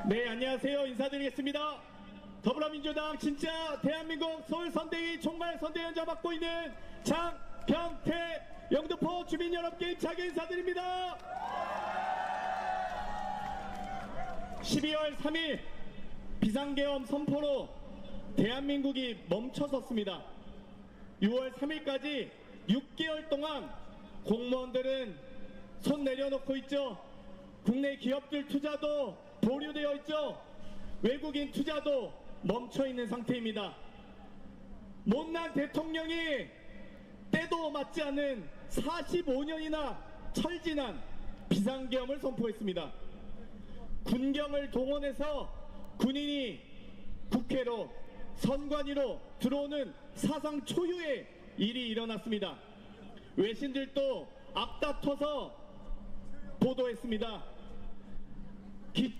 네, 안녕하세요. 인사드리겠습니다. 더불어민주당 진짜 대한민국 서울선대위 총괄선대위원장 맡고 있는 장병태 영등포 주민 여러분께 힘차게 인사드립니다. 12월 3일 비상계엄 선포로 대한민국이 멈춰섰습니다. 6월 3일까지 6개월 동안 공무원들은 손 내려놓고 있죠. 국내 기업들 투자도 보류되어 있죠. 외국인 투자도 멈춰있는 상태입니다. 못난 대통령이 때도 맞지 않는 45년이나 철진한 비상계엄을 선포했습니다. 군경을 동원해서 군인이 국회로 선관위로 들어오는 사상 초유의 일이 일어났습니다. 외신들도 앞다퉈서 보도했습니다.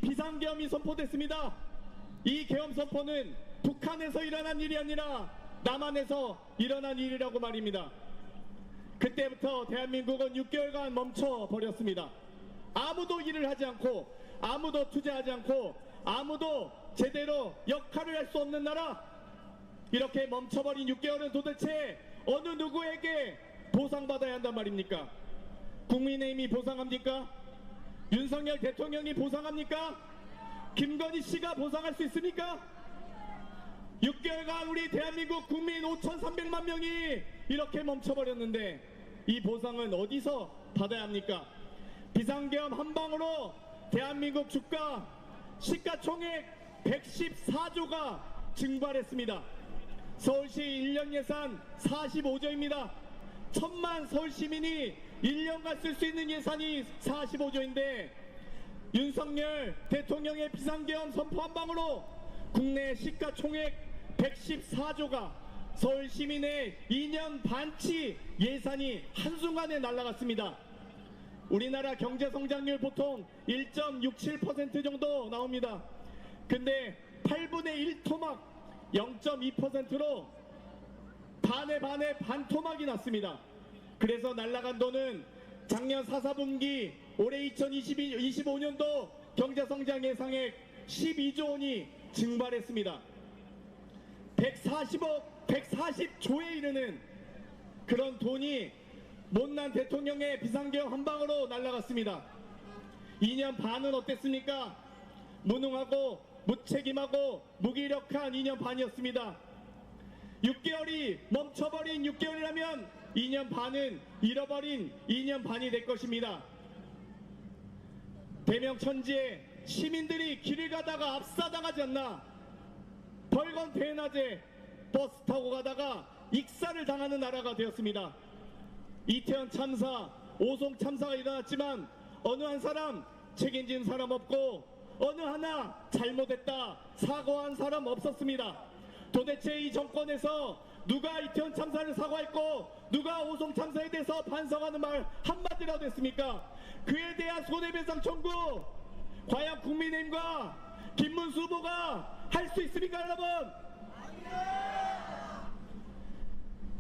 비상계엄이 선포됐습니다. 이 계엄 선포는 북한에서 일어난 일이 아니라 남한에서 일어난 일이라고 말입니다. 그때부터 대한민국은 6개월간 멈춰버렸습니다. 아무도 일을 하지 않고 아무도 투자하지 않고 아무도 제대로 역할을 할 수 없는 나라, 이렇게 멈춰버린 6개월은 도대체 어느 누구에게 보상받아야 한단 말입니까? 국민의힘이 보상합니까? 윤석열 대통령이 보상합니까? 김건희 씨가 보상할 수 있습니까? 6개월간 우리 대한민국 국민 5,300만 명이 이렇게 멈춰버렸는데 이 보상은 어디서 받아야 합니까? 비상계엄 한 방으로 대한민국 주가 시가총액 114조가 증발했습니다. 서울시 1년 예산 45조입니다. 1,000만 서울시민이 1년간 쓸 수 있는 예산이 45조인데 윤석열 대통령의 비상계엄 선포 한 방으로 국내 시가총액 114조가 서울 시민의 2년 반치 예산이 한순간에 날아갔습니다. 우리나라 경제성장률 보통 1.67% 정도 나옵니다. 근데 8분의 1 토막 0.2%로 반에 반토막이 났습니다. 그래서 날아간 돈은 작년 4, 4분기 올해 2025년도 경제성장 예상액 12조 원이 증발했습니다. 140조에 이르는 그런 돈이 못난 대통령의 비상계엄 한 방으로 날아갔습니다. 2년 반은 어땠습니까? 무능하고 무책임하고 무기력한 2년 반이었습니다. 6개월이 멈춰버린 6개월이라면 2년 반은 잃어버린 2년 반이 될 것입니다. 대명천지에 시민들이 길을 가다가 압사당하지 않나, 벌건 대낮에 버스 타고 가다가 익사를 당하는 나라가 되었습니다. 이태원 참사, 오송 참사가 일어났지만 어느 한 사람 책임진 사람 없고 어느 하나 잘못했다 사과한 사람 없었습니다. 도대체 이 정권에서 누가 이태원 참사를 사과했고 누가 오송 참사에 대해서 반성하는 말 한마디라도 했습니까? 그에 대한 손해배상 청구 과연 국민의힘과 김문수 후보가 할 수 있습니까, 여러분?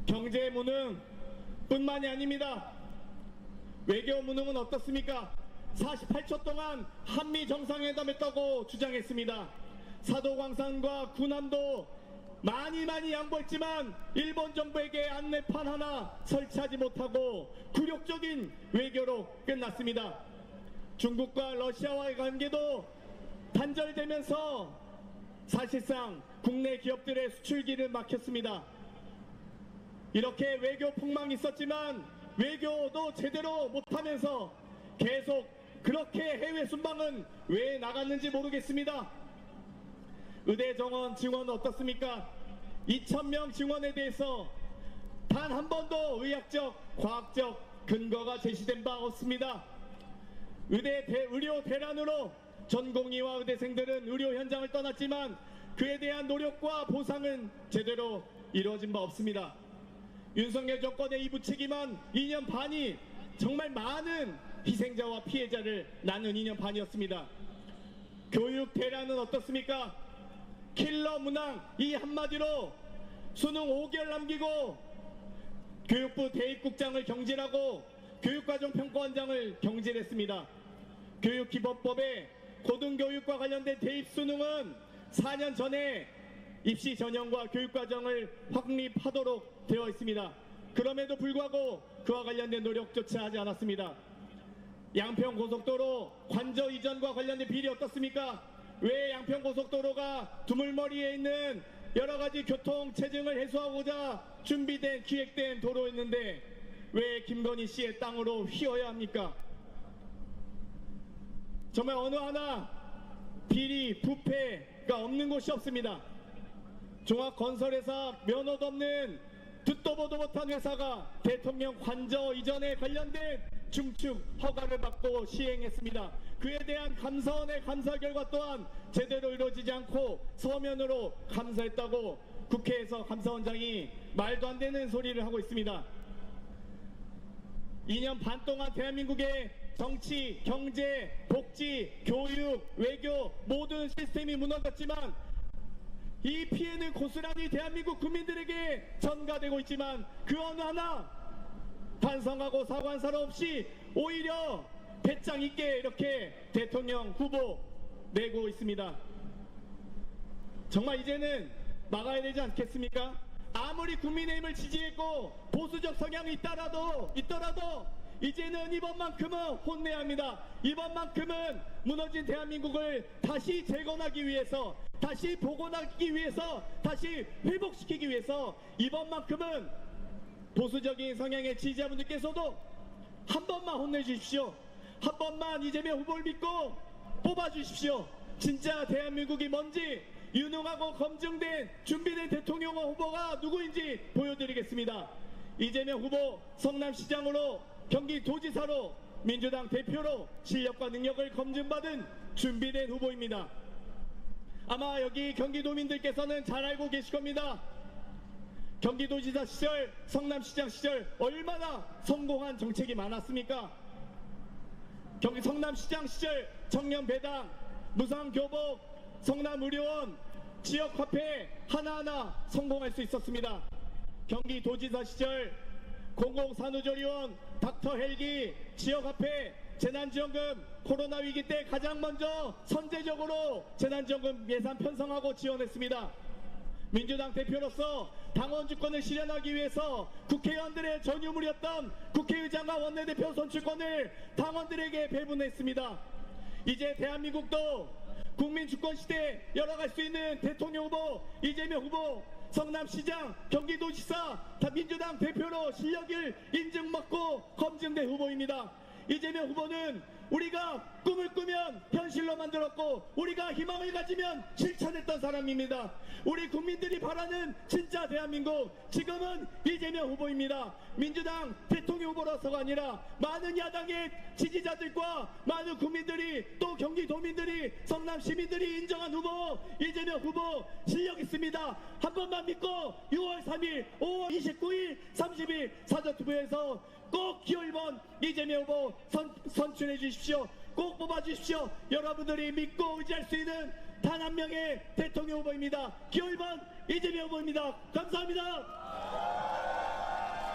경제 무능 뿐만이 아닙니다. 외교 무능은 어떻습니까? 48초 동안 한미 정상회담했다고 주장했습니다. 사도광산과 군함도 많이 양보했지만 일본 정부에게 안내판 하나 설치하지 못하고 굴욕적인 외교로 끝났습니다. 중국과 러시아와의 관계도 단절되면서 사실상 국내 기업들의 수출길을 막혔습니다. 이렇게 외교 폭망이 있었지만 외교도 제대로 못하면서 계속 그렇게 해외 순방은 왜 나갔는지 모르겠습니다. 의대 정원 증원은 어떻습니까? 2,000명 증원에 대해서 단 한 번도 의학적, 과학적 근거가 제시된 바 없습니다. 의료 대란으로 전공의와 의대생들은 의료 현장을 떠났지만 그에 대한 노력과 보상은 제대로 이루어진 바 없습니다. 윤석열 정권의 이 무책임한 2년 반이 정말 많은 희생자와 피해자를 낳는 2년 반이었습니다. 교육 대란은 어떻습니까? 킬러 문항 이 한마디로 수능 5개월 남기고 교육부 대입국장을 경질하고 교육과정평가원장을 경질했습니다. 교육기본법에 고등교육과 관련된 대입 수능은 4년 전에 입시 전형과 교육과정을 확립하도록 되어 있습니다. 그럼에도 불구하고 그와 관련된 노력조차 하지 않았습니다. 양평고속도로 관저 이전과 관련된 비리 어떻습니까? 왜 양평고속도로가 두물머리에 있는 여러가지 교통 체증을 해소하고자 준비된 기획된 도로였는데 왜 김건희 씨의 땅으로 휘어야 합니까? 정말 어느 하나 비리, 부패가 없는 곳이 없습니다. 종합건설회사 면허도 없는 듣도 보도 못한 회사가 대통령 관저 이전에 관련된 중축 허가를 받고 시행했습니다. 그에 대한 감사원의 감사 결과 또한 제대로 이루어지지 않고 서면으로 감사했다고 국회에서 감사원장이 말도 안 되는 소리를 하고 있습니다. 2년 반 동안 대한민국의 정치, 경제, 복지, 교육, 외교 모든 시스템이 무너졌지만 이 피해는 고스란히 대한민국 국민들에게 전가되고 있지만 그 어느 하나 반성하고 사과한 사람 없이 오히려 배짱 있게 이렇게 대통령 후보 내고 있습니다. 정말 이제는 막아야 되지 않겠습니까? 아무리 국민의힘을 지지했고 보수적 성향이 있더라도 이제는 이번만큼은 혼내야 합니다. 이번만큼은 무너진 대한민국을 다시 재건하기 위해서, 다시 복원하기 위해서, 다시 회복시키기 위해서 이번만큼은 보수적인 성향의 지지자분들께서도 한 번만 혼내주십시오. 한 번만 이재명 후보를 믿고 뽑아주십시오. 진짜 대한민국이 뭔지 유능하고 검증된 준비된 대통령 후보가 누구인지 보여드리겠습니다. 이재명 후보 성남시장으로 경기도지사로 민주당 대표로 실력과 능력을 검증받은 준비된 후보입니다. 아마 여기 경기도민들께서는 잘 알고 계실 겁니다. 경기도지사 시절, 성남시장 시절 얼마나 성공한 정책이 많았습니까? 성남시장 시절 청년배당, 무상교복, 성남의료원, 지역화폐 하나하나 성공할 수 있었습니다. 경기도지사 시절 공공산후조리원, 닥터헬기, 지역화폐, 재난지원금, 코로나 위기 때 가장 먼저 선제적으로 재난지원금 예산 편성하고 지원했습니다. 민주당 대표로서 당원 주권을 실현하기 위해서 국회의원들의 전유물이었던 국회의장과 원내대표 선출권을 당원들에게 배분했습니다. 이제 대한민국도 국민주권 시대에 열어갈 수 있는 대통령 후보 이재명 후보, 성남시장, 경기도지사 다 민주당 대표로 실력을 인증받고 검증된 후보입니다. 이재명 후보는 우리가 꿈을 꾸면 현실로 만들었고 우리가 희망을 가지면 실천했던 사람입니다. 우리 국민들이 바라는 진짜 대한민국, 지금은 이재명 후보입니다. 민주당 대통령 후보로서가 아니라 많은 야당의 지지자들과 많은 국민들이 또 경기도민들이 성남 시민들이 인정한 후보 이재명 후보 실력 있습니다. 한 번만 믿고 6월 3일, 5월 29일, 30일 사전투표에서 꼭 기호 1번 이재명 후보 선출해 주십시오. 꼭 뽑아주십시오. 여러분들이 믿고 의지할 수 있는 단 한 명의 대통령 후보입니다. 기호 1번 이재명 후보입니다. 감사합니다.